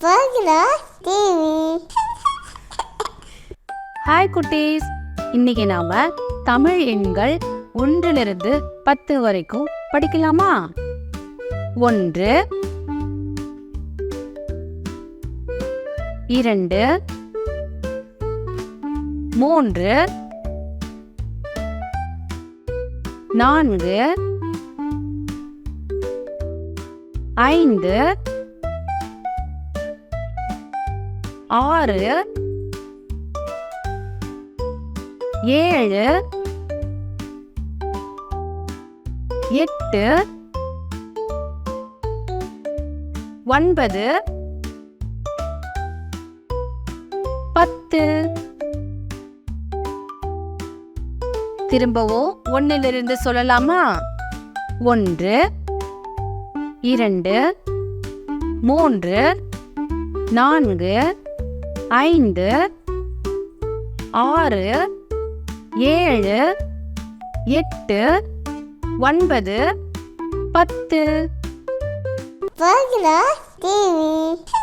PROKIDOS TV. Hi குட்டீஸ், இன்னைக்கு நாம தமிழ் எண்கள் 1 to 10 வரைக்கும் படிக்கலாமா? 1 2 3 4 5 6 7 8 9 10. திரும்பவும் 1 சொல்லலாமா? 1 2 3 4 5 6 7 8 9 10. PROKIDOS TV.